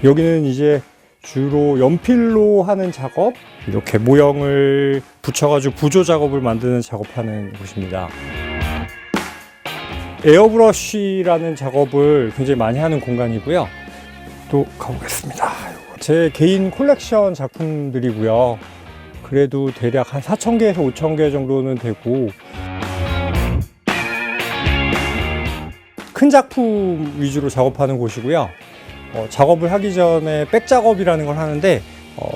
여기는 이제 주로 연필로 하는 작업, 이렇게 모형을 붙여가지고 구조 작업을 만드는 작업하는 곳입니다. 에어브러쉬라는 작업을 굉장히 많이 하는 공간이고요. 또 가보겠습니다. 제 개인 콜렉션 작품들이고요. 그래도 대략 한 4,000개에서 5,000개 정도는 되고, 큰 작품 위주로 작업하는 곳이고요. 작업을 하기 전에 백 작업이라는 걸 하는데,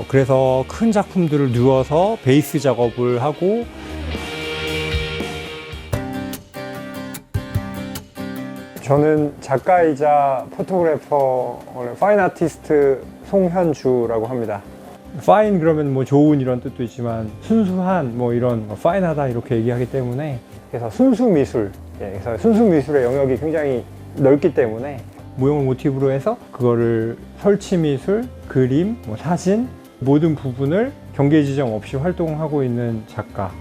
그래서 큰 작품들을 누워서 베이스 작업을 하고, 저는 작가이자 포토그래퍼, 파인 아티스트 송현주라고 합니다. 파인 그러면 뭐 좋은 이런 뜻도 있지만 순수한 뭐 이런 파인하다 이렇게 얘기하기 때문에, 그래서 순수 미술, 그래서 순수 미술의 영역이 굉장히 넓기 때문에 모형을 모티브로 해서 그거를 설치 미술, 그림, 뭐 사진 모든 부분을 경계 지정 없이 활동하고 있는 작가.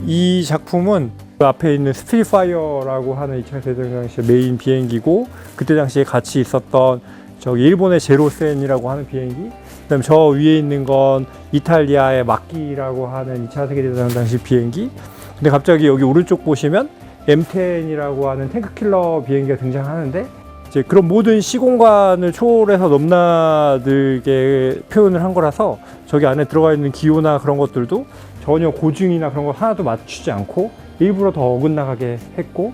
이 작품은 그 앞에 있는 스피릿파이어라고 하는 2차 세계대전 당시 메인 비행기고, 그때 당시에 같이 있었던 저기 일본의 제로센이라고 하는 비행기, 그다음에 저 위에 있는 건 이탈리아의 막기라고 하는 2차 세계대전 당시 비행기. 근데 갑자기 여기 오른쪽 보시면 M10이라고 하는 탱크킬러 비행기가 등장하는데, 이제 그런 모든 시공간을 초월해서 넘나들게 표현을 한 거라서 저기 안에 들어가 있는 기호나 그런 것들도 전혀 고증이나 그런 거 하나도 맞추지 않고 일부러 더 어긋나가게 했고,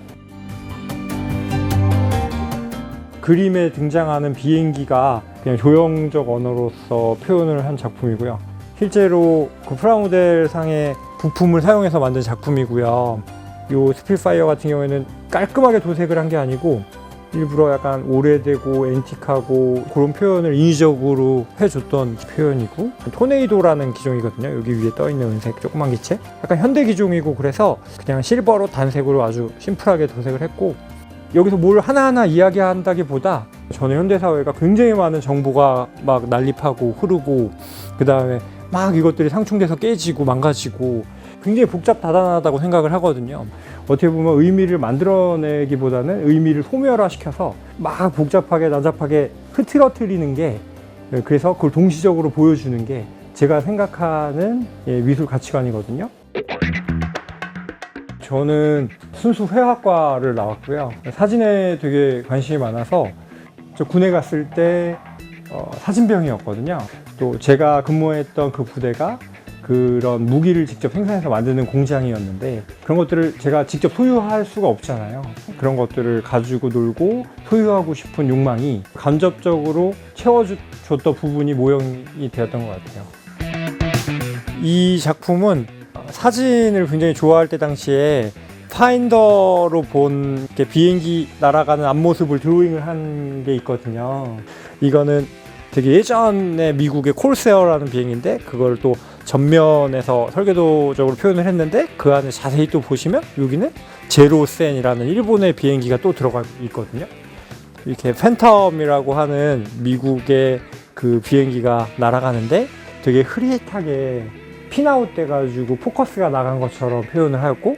그림에 등장하는 비행기가 그냥 조형적 언어로서 표현을 한 작품이고요. 실제로 그 프라모델 상의 부품을 사용해서 만든 작품이고요. 이 스피릿파이어 같은 경우에는 깔끔하게 도색을 한 게 아니고 일부러 약간 오래되고 앤틱하고 그런 표현을 인위적으로 해줬던 표현이고, 토네이도라는 기종이거든요. 여기 위에 떠있는 은색 조그만 기체, 약간 현대 기종이고, 그래서 그냥 실버로 단색으로 아주 심플하게 도색을 했고, 여기서 뭘 하나하나 이야기한다기보다 저는 현대사회가 굉장히 많은 정보가 막 난립하고 흐르고, 그 다음에 막 이것들이 상충돼서 깨지고 망가지고 굉장히 복잡다단하다고 생각을 하거든요. 어떻게 보면 의미를 만들어내기보다는 의미를 소멸화시켜서 막 복잡하게 난잡하게 흐트러뜨리는 게, 그래서 그걸 동시적으로 보여주는 게 제가 생각하는 미술 가치관이거든요. 저는 순수 회화과를 나왔고요. 사진에 되게 관심이 많아서 저 군에 갔을 때 사진병이었거든요. 또 제가 근무했던 그 부대가 그런 무기를 직접 생산해서 만드는 공장이었는데, 그런 것들을 제가 직접 소유할 수가 없잖아요. 그런 것들을 가지고 놀고 소유하고 싶은 욕망이 간접적으로 채워줬던 부분이 모형이 되었던 것 같아요. 이 작품은 사진을 굉장히 좋아할 때 당시에 파인더로 본 비행기 날아가는 앞모습을 드로잉을 한 게 있거든요. 이거는 되게 예전에 미국의 콜세어라는 비행기인데, 그걸 또 전면에서 설계도적으로 표현을 했는데, 그 안에 자세히 또 보시면 여기는 제로센이라는 일본의 비행기가 또 들어가 있거든요. 이렇게 팬텀이라고 하는 미국의 그 비행기가 날아가는데 되게 흐릿하게 핀아웃 돼가지고 포커스가 나간 것처럼 표현을 하였고,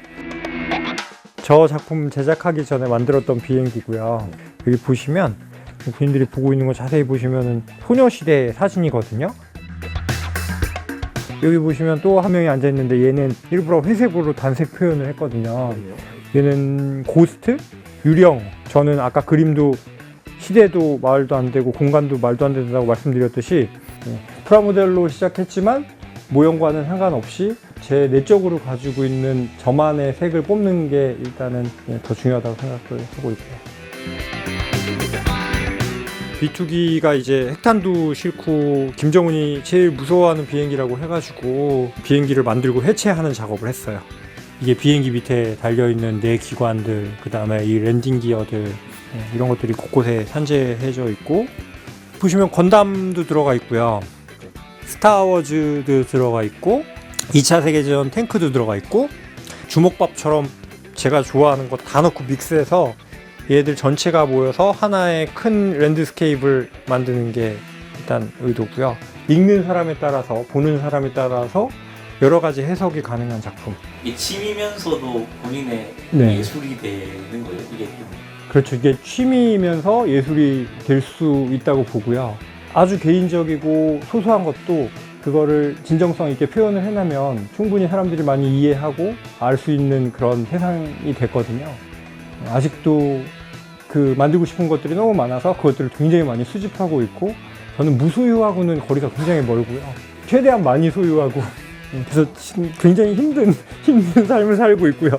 저 작품 제작하기 전에 만들었던 비행기고요. 여기 보시면 군인들이 보고 있는 거 자세히 보시면 소녀시대 사진이거든요. 여기 보시면 또 한 명이 앉아있는데, 얘는 일부러 회색으로 단색 표현을 했거든요. 얘는 고스트? 유령. 저는 아까 그림도 시대도 말도 안 되고 공간도 말도 안 된다고 말씀드렸듯이 프라모델로 시작했지만 모형과는 상관없이 제 내적으로 가지고 있는 저만의 색을 뽑는 게 일단은 더 중요하다고 생각을 하고 있고요. 비투기가 이제 핵탄두 싣고 김정은이 제일 무서워하는 비행기라고 해가지고 비행기를 만들고 해체하는 작업을 했어요. 이게 비행기 밑에 달려있는 내 기관들, 그 다음에 이 랜딩 기어들, 이런 것들이 곳곳에 산재해져 있고, 보시면 건담도 들어가 있고요. 스타워즈도 들어가 있고, 2차 세계대전 탱크도 들어가 있고, 주먹밥처럼 제가 좋아하는 거 다 넣고 믹스해서 얘들 전체가 모여서 하나의 큰 랜드스케이프를 만드는 게 일단 의도고요. 읽는 사람에 따라서, 보는 사람에 따라서 여러 가지 해석이 가능한 작품. 이게 취미면서도 본인의 네. 예술이 되는 거예요? 이게 그렇죠. 이게 취미이면서 예술이 될 수 있다고 보고요. 아주 개인적이고 소소한 것도 그거를 진정성 있게 표현을 해내면 충분히 사람들이 많이 이해하고 알 수 있는 그런 세상이 됐거든요. 아직도 그 만들고 싶은 것들이 너무 많아서 그것들을 굉장히 많이 수집하고 있고, 저는 무소유하고는 거리가 굉장히 멀고요. 최대한 많이 소유하고, 그래서 굉장히 힘든 삶을 살고 있고요.